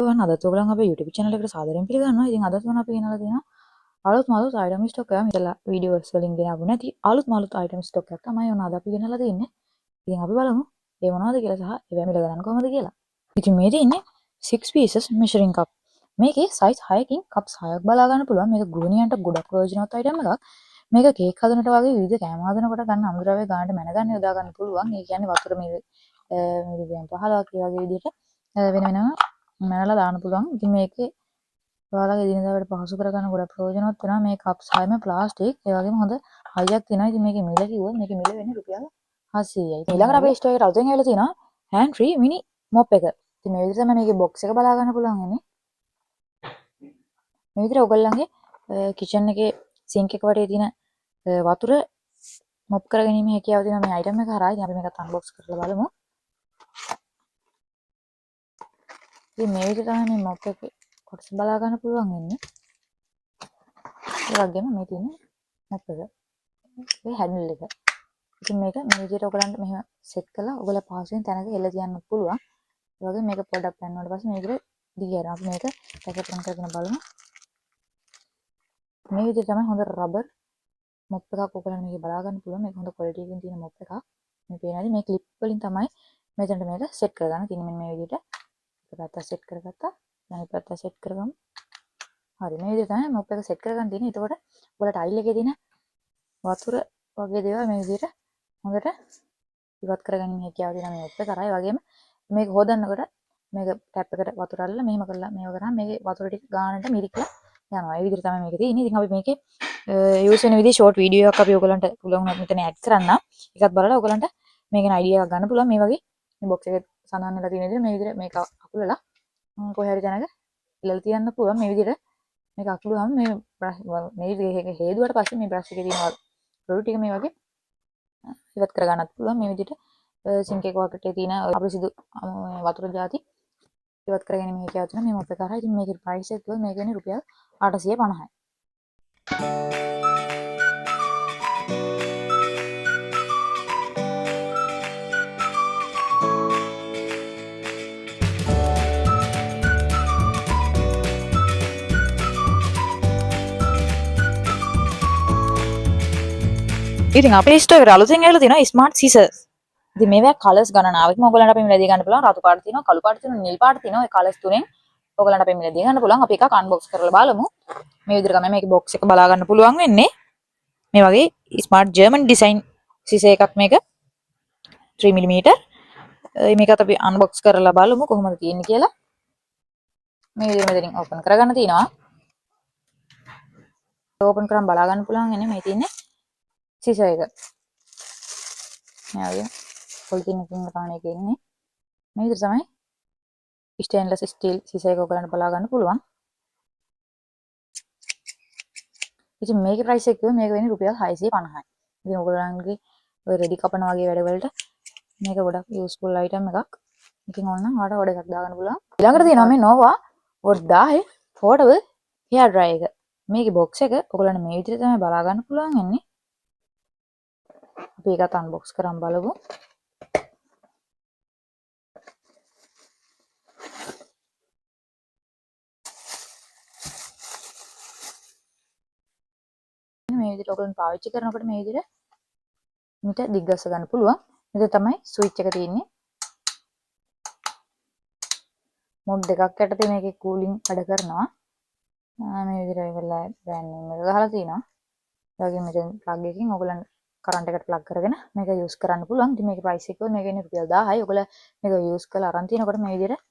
ඔයගොල්ලන් අදත් ඔයගොල්ලන් අපේ YouTube channel එකට සාදරයෙන් පිළිගන්නවා. ඉතින් අදත් මම අපි ගෙනලා තියෙනවා අලුත් මලුත් item stock එකක්. මෙතලා වීඩියෝස් වලින් ගෙනාවු නැති අලුත් මලුත් item stock එකක් තමයි ඔන්න අද අපි ගෙනලා තියෙන්නේ. ඉතින් අපි බලමු ඒ මොනවද කියලා සහ ඒවා මිල ගන්න කොහොමද කියලා. ඉතින් මේ තියෙන්නේ 6 pieces measuring cup. මේකේ size 6කින් cups 6ක් බලා ගන්න පුළුවන්. මේක ගෘහිණියන්ට ගොඩක් ප්‍රයෝජනවත් item එකක්. මේක කේක් හදනට වගේ විවිධ කෑම හදනකොට ගන්න අමුද්‍රව්‍ය ගන්නට මැන ගන්න යොදා ගන්න පුළුවන්. ඒ කියන්නේ වතුර මිලිග්‍රෑම් 15ක් ඒ වගේ විදිහට වෙන වෙනම මැනලා දාන්න පුළුවන්. ඉතින් මේකේ ඔයාලගේ දිනදා වැඩ පහසු කරගන්න ගොඩක් ප්‍රයෝජනවත් වෙනවා. මේ කප්ස් හැම ප්ලාස්ටික් ඒ වගේම හොඳ හයියක් තියෙනවා. ඉතින් මේකේ මිල කිව්වොත් මේකේ මිල වෙන්නේ රුපියල් 700යි. ඊළඟට අපේ ස්ටෝර් එකට අලුතෙන් ඇවිල්ලා තියෙනවා hand free mini mop එක. ඉතින් මේ විදිහට තමයි මේකේ box එක බලා ගන්න පුළුවන් වෙන්නේ. මේ විදිහට ඔයගොල්ලන්ගේ කිචන් එකේ සින්ක් එක වටේ තියෙන වතුර මොප් කරගැනීමේ හැකියාව තියෙන මේ item එක හරහා ඉතින් අපි මේකත් unbox කරලා බලමු. ඉතින් මේ විදිහට තමයි මේ මොප් එකේ කොටස බලා ගන්න පුළුවන් වෙන්නේ. ඒ වගේම මේ තියෙන මොප් එක. මේ හැන්ඩල් එක. ඉතින් මේක මේ විදිහට ඔයගලන්ට මෙහෙම සෙට් කරලා ඔයගොල්ලෝ පහසුවෙන් තැනක එල්ල තියන්න පුළුවන්. ඒ වගේම මේක පොඩ්ඩක් පැන්නුවාට පස්සේ මේ විදිහට දිගහැරෙනවා. අපි මේක පැකට් රන් කරගෙන බලමු. මේ විදිහට තමයි හොඳ රබර් මොප් එකක් ඔයගලන්ට මේක බලා ගන්න පුළුවන්. මේක හොඳ ක්වොලිටි එකකින් තියෙන මොප් එකක්. මේ පේනවාද මේ ක්ලිප් වලින් තමයි මෙතනට මේක සෙට් කරගන්න. ඉතින් මෙන්න මේ විදිහට එක පැත්තක් සෙට් කරගත්තා. අනිත් පැත්ත සෙට් කරගමු. හරි මේ විදිහට තමයි මොප් එක සෙට් කරගන්න තියෙන්නේ. එතකොට ඔයාලට ටයිල් එකේ තියෙන වතුර වගේ දේවල් මේ විදිහට හොඳට ඉවත් කරගන්න හැකියාව තියෙන මේ මොප් එක කරා. ඒ වගේම මේක හොදන්නකොට මේක ටැප් එකට වතුර අරලා මෙහෙම කරලා මේව කරාම මේකේ වතුර ටික ගානට මිරිකලා යනවා. ඒ විදිහට තමයි මේක තියෙන්නේ. ඉතින් අපි මේකේ යූස් වෙන විදිහ ෂෝට් වීඩියෝ එකක් අපි ඔයගලන්ට පුළුවන් නම් මෙතන ඇඩ් කරන්න. ඒකත් බලලා ඔයගලන්ට මේකෙන අයිඩියා එකක් ගන්න පුළුවන්. මේ වගේ මේ බොක්ස් එකේ සඳහන් වෙලා තියෙන විදිහට මේ විදිහට මේක අකුලලා කොහේ හරි තැනක ඉලලා තියන්න පුළුවන්. මේ විදිහට මේක අකුලුවාම මේ විදිහට හේදුවට පස්සේ මේ බ්‍රෂ් එකේ තියෙන රොඩු ටික මේ වගේ ඉවත් කර ගන්නත් පුළුවන්. මේ විදිහට සින්ක් එක වටේ තියෙන අපිරිසිදු වතුර ಜಾති ඉවත් කරගෙන මේක හැකියාව තියෙන මේ මොප් එක කරා. ඉතින් මේකේ ප්‍රයිස් එක කිව්වොත් මේක වෙන්නේ රුපියල් 850යි. ඉතින් අපේ ස්ටෝර් එකට අලුතෙන් ඇවිල්ලා තියෙනවා ස්මාර්ට් සීසර්ස්. ඉතින් මේවා කලර්ස් ගණනාවකින් ඔයගලන්ට අපි මිලදී ගන්න පුළුවන්. රතු පාට තියෙනවා, කළු පාට තියෙනවා, නිල් පාට තියෙනවා. ඒ කලර්ස් තුනෙන් ඔයගලන්ට අපි මිලදී ගන්න පුළුවන්. අපි එකක් අන්බොක්ස් කරලා බලමු. මේ විදිහට තමයි මේකේ බොක්ස් එක බලා ගන්න පුළුවන් වෙන්නේ. මේ වගේ ස්මාර්ට් ජර්මන් ඩිසයින් සීසර් එකක් මේක 3 mm. මේකත් අපි අන්බොක්ස් කරලා බලමු කොහොමද තියෙන්නේ කියලා. මේ විදිහට මෙතනින් ඕපන් කරගන්න තියෙනවා. ඕපන් කරන් බලා ගන්න පුළුවන් වෙන්නේ මේ තියෙන්නේ සීසර් එක. මේ වගේ පොලිතින් එකකින් තමයි මේක ඉන්නේ. මේ විදිහට තමයි ස්ටේන්ලස් ස්ටිල් සීසර් එක ඔයගලන්ට බලා ගන්න පුළුවන්. ඉතින් මේකේ ප්‍රයිස් එක කිව්වොත් මේක වෙන්නේ රුපියල් 650යි. ඉතින් ඔයගලන්ගේ ඔය රෙඩි කපන වගේ වැඩවලට මේක ගොඩක් යූස්ෆුල් අයිටම් එකක්. ඉතින් ඕනනම් ඔයාලට ඕඩර් එකක් දාගන්න පුළුවන්. ඊළඟට තියෙනවා මේ Nova Watt 1000 portable hair dryer එක. මේකේ box එක ඔයගලන්ට මේ විදිහට තමයි බලා ගන්න පුළුවන් වෙන්නේ. අපි ඒකත් අන්බොක්ස් කරන් බලමු. මේ විදිහට ඔයගලන් පාවිච්චි කරනකොට මේ විදිහට මිට දිග්ගස්ස ගන්න පුළුවන්. මෙතන තමයි ස්විච් එක තියෙන්නේ. මොඩ් දෙකක් යටතේ මේකේ කූලින් වැඩ කරනවා. මේ විදිහට ඒගොල්ලෝ බ්‍රෑන්ඩ් නේම් එක ගහලා තිනවා. ඒ වගේම මෙතන ප්ලග් එකකින් ඔයගලන් කරන්ට් එකට ප්ලග් කරගෙන මේක යූස් කරන්න පුළුවන්. ඉතින් මේකේ ප්‍රයිස් එක කිව්වොත් මේක ඉන්නේ රුපියල් 1000යි. ඔයගොල්ලෝ මේක යූස් කරලා අරන් තිනකොට මේ විදිහට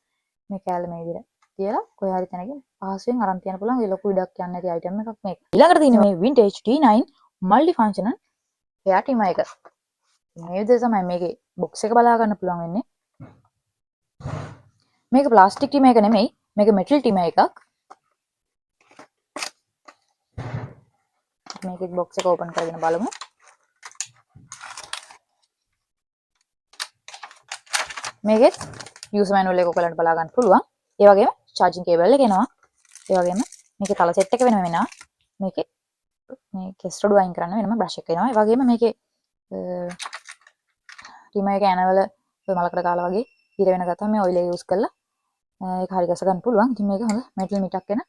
මේ කෑල්ල මේ විදිහට තියලා කොහේ හරි තැනකින් පහසුවෙන් අරන් තියන්න පුළුවන්. ඒ ලොකු ඉඩක් යන්නේ නැති අයිටම් එකක් මේක. ඊළඟට තියෙන්නේ මේ vintage T9 multi functional hair trimmer එක. මේ විදිහට තමයි මේකේ බොක්ස් එක බලා ගන්න පුළුවන් වෙන්නේ. මේක ප්ලාස්ටික් ට්‍රිමර් එක නෙමෙයි. මේක මෙටල් ට්‍රිමර් එකක්. මේකේ බොක්ස් එක ඕපන් කරගෙන බලමු. මේකේ යූසර් මැනුවල් එක ඔයගලන්ට බලා ගන්න පුළුවන්. ඒ වගේම charging cable එක එනවා. ඒ වගේම මේකේ කලර් සෙට් එක වෙනම එනවා. මේකේ මේ කෙස් රොඩු අයින් කරන්න වෙනම බ්‍රෂ් එක එනවා. ඒ වගේම මේකේ ට්‍රිමර් එක ඇනවල මලකඩ කාලා වගේ ඉර වෙන ගත්තාම මේ ඔයිල් එක යූස් කරලා ඒක හරි ගස ගන්න පුළුවන්. ඉතින් මේක හොඳ මෙටල් මිටක් එන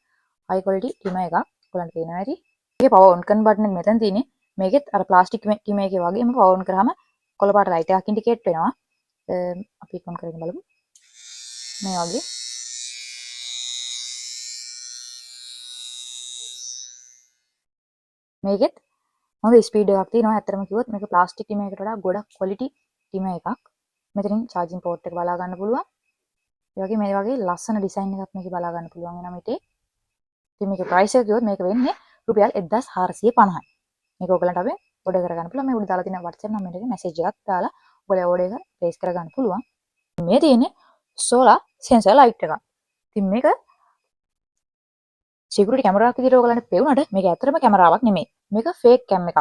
high quality trimmer එකක්. ඔයගලන්ට පේනවා ඇති. මේකේ power on කරන බටන් එක මෙතන තියෙන්නේ. මේකෙත් අර ප්ලාස්ටික් trimmer එකේ වගේම power on කරාම කොළ පාට ලයිට් එකක් ඉන්ඩිකේට් වෙනවා. අපි on කරගෙන බලමු. මේ වගේ මේකෙත් හොඳ ස්පීඩ් එකක් තියෙනවා. ඇත්තටම කිව්වොත් මේක ප්ලාස්ටික් trimmer එකට වඩා ගොඩක් quality trimmer එකක්. මෙතනින් charging port එක බලා ගන්න පුළුවන්. ඒ වගේ මේ වගේ ලස්සන ඩිසයින් එකක් මේකේ බලා ගන්න පුළුවන් වෙනවා මෙතේ. ඉතින් මේකේ ප්‍රයිස් එක කිව්වොත් මේක වෙන්නේ රුපියල් 1450යි. මේක ඔයගලන්ට අපි ඕඩර් කරගන්න පුළුවන්. මේ උඩ දාලා තියෙන WhatsApp නම්බර් එකේ මැසේජ් එකක් දාලා ඔයගොල්ලෝ ඕඩර් එක ප්ලේස් කරගන්න පුළුවන්. මේ තියෙන්නේ solar sensor light එකක්. ඉතින් මේක security camera එකක් විදිහට ඔයගලන්ට පෙවුනට මේක ඇත්තටම කැමරාවක් නෙමෙයි. මේක fake cam එකක්.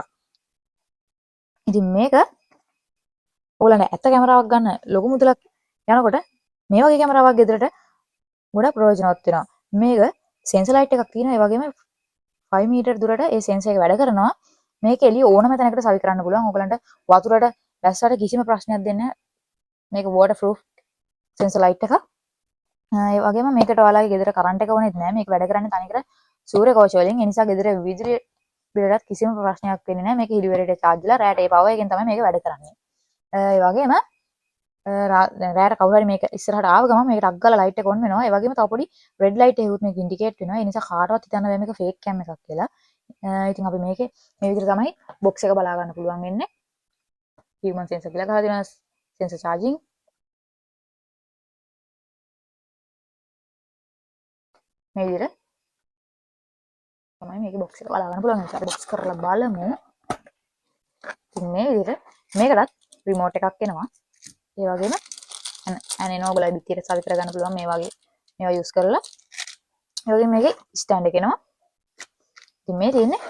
ඉතින් මේක ඔයගලන්ට ඇත්ත කැමරාවක් ගන්න ලොකු මුදලක් යනකොට මේ වගේ කැමරාවක් ගෙදරට ගොඩක් ප්‍රයෝජනවත් වෙනවා. මේක sensor light එකක් තියෙනවා. ඒ වගේම 5 මීටර් දුරට ඒ sensor එක වැඩ කරනවා. මේක එළිය ඕනම තැනකට සවි කරන්න පුළුවන්. ඔයගලන්ට වතුරට වැස්සට කිසිම ප්‍රශ්නයක් දෙන්නේ නැහැ. මේක waterproof sensor light එකක්. ඒ වගේම මේකට ඔයාලගේ ගෙදර කරන්ට් එක ඕනෙත් නැහැ. මේක වැඩ කරන්නේ තනිකර සූර්ය කෝෂ වලින්. ඒ නිසා ගෙදර විදුලි බිලටත් කිසිම ප්‍රශ්නයක් වෙන්නේ නැහැ. මේක හිලිවරේට charge වෙලා රෑට ඒ power එකෙන් තමයි මේක වැඩ කරන්නේ. ඒ වගේම රෑට කවුරු හරි මේක ඉස්සරහට ආව ගමන් මේකට අක් ගාලා ලයිට් එක ඔන් වෙනවා. ඒ වගේම තව පොඩි රෙඩ් ලයිට් එකකුත් මේක ඉන්ඩිකේට් වෙනවා. ඒ නිසා කාටවත් හිතන්න බෑ මේක ෆේක් කැම් එකක් කියලා. ඉතින් අපි මේකේ මේ විදිහට තමයි බොක්ස් එක බලා ගන්න පුළුවන් වෙන්නේ. human sensor කියලා ගහලා දෙනවා. sensor charging මේ විදිහට තමයි මේකේ බොක්ස් එක බලා ගන්න පුළුවන්. ඒක බොක්ස් කරලා බලමු. ඉතින් මේ විදිහට මේකටත් රිමෝට් එකක් එනවා. ඒ වගේම අනේ නෝගලයි පිටියට සවි කරගන්න පුළුවන් මේ වගේ මේවා යූස් කරලා. ඒ වගේම මේකේ ස්ටෑන්ඩ් එක එනවා. ඉතින් මේ තියෙන්නේ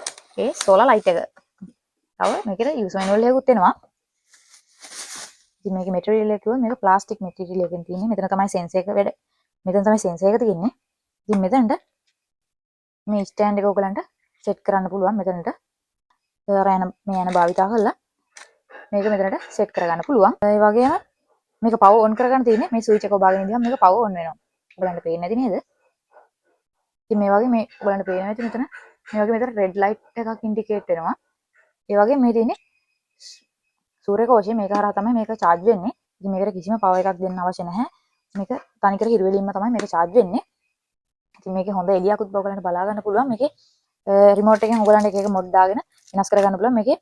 ඒ සෝලාර් ලයිට් එක. තව මේකේ යූස් මැනුවල් එකකුත් එනවා. ඉතින් මේකේ මැටීරියල් එක කිව්වොත් මේක ප්ලාස්ටික් මැටීරියල් එකකින් තියෙන්නේ. මෙතන තමයි සෙන්සර් එක වැඩ. මෙතන තමයි සෙන්සර් එක තියෙන්නේ. ඉතින් මෙතනට මේ ස්ටෑන්ඩ් එක ඔයගලන්ට සෙට් කරන්න පුළුවන් මෙතනට. මේ යන භාවිතා කරලා මේක මෙතනට සෙට් කරගන්න පුළුවන්. ඒ වගේම මේක පවර් ඔන් කරගන්න තියෙන්නේ මේ ස්විච් එක ඔබාගෙන ඉඳන් මේක පවර් ඔන් වෙනවා. ඔයගලන්ට පේන්නේ නැති නේද? ඉතින් මේ වගේ මේ ඔයගලන්ට පේනවා ඇති මෙතන මේ වගේ මෙතන රෙඩ් ලයිට් එකක් ඉන්ඩිකේට් වෙනවා. ඒ වගේ මේ තියෙන්නේ සූර්ය කෝෂය මේක හරහා තමයි මේක charge වෙන්නේ. ඉතින් මේකට කිසිම power එකක් දෙන්න අවශ්‍ය නැහැ. මේක තනිකර හිරුවෙලින්ම තමයි මේක charge වෙන්නේ. ඉතින් මේකේ හොඳ එළියකුත් ඔයගලන්ට බලා ගන්න පුළුවන්. මේකේ රිමෝට් එකෙන් ඔයගලන්ට එක එක මොඩ් දාගෙන වෙනස් කරගන්න පුළුවන්. මේකේ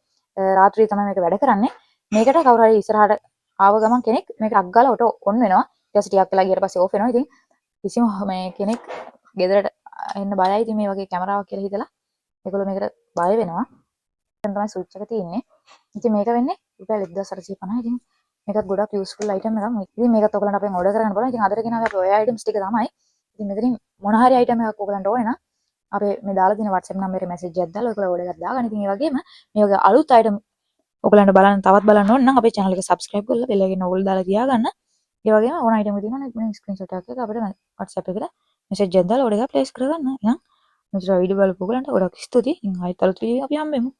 රාත්‍රියේ තමයි මේක වැඩ කරන්නේ. මේකට කවුරු හරි ඉස්සරහට ආව ගමන් කෙනෙක් මේක අක් ගාලා ඔටෝ ඔන් වෙනවා. ඊට පස්සේ ටිකක් වෙලා ගියට පස්සේ ඕෆ් වෙනවා. ඉතින් කිසිම මේ කෙනෙක් ගෙදරට එන්න බයයි. ඉතින් මේ වගේ කැමරාවක් කියලා හිතලා ඒගොල්ලෝ මේකට බය වෙනවා. දැන් තමයි ස්විච් එක තියෙන්නේ. ඉතින් මේක වෙන්නේ රුපියල් 1850. ඉතින් මේකත් ගොඩක් යූස්ෆුල් අයිටම් එකක්. ඉතින් මේකත් ඔයගලන්ට අපෙන් ඕඩර් කරගන්න පුළුවන්. ඉතින් අදට ගෙනාවේ අපි ඔය අයිටම්ස් ටික තමයි. ඉතින් මෙතනින් මොන හරි අයිටම් එකක් ඔයගලන්ට ඕනේ නම් අපේ මේ දාලා තියෙන WhatsApp නම්බරේ මැසේජ් එකක් දාලා ඔයගොල්ලෝ ඕඩර් එකක් දාගන්න. ඉතින් ඒ වගේම මේ වගේ අලුත් අයිටම් ඔයගලන්ට තවත් බලන්න ඕන නම් අපේ channel එක subscribe කරලා bell එකේ ඕල් දාලා තියාගන්න. ඒ වගේම ඕන අයිටම් එක තියෙනවා නම් ස්ක්‍රීන්ෂොට් එකක් අපිට WhatsApp එකට මැසේජ් එකක් දාලා ඕඩර් එක ප්ලේස් කරගන්න. එහෙනම් මෙතන වීඩියෝ බලපු ඔයගලන්ට ගොඩක් ස්තුතියි. ඉතින් ආයෙත් අලුත් වීඩියෝ අපි හම්බෙමු.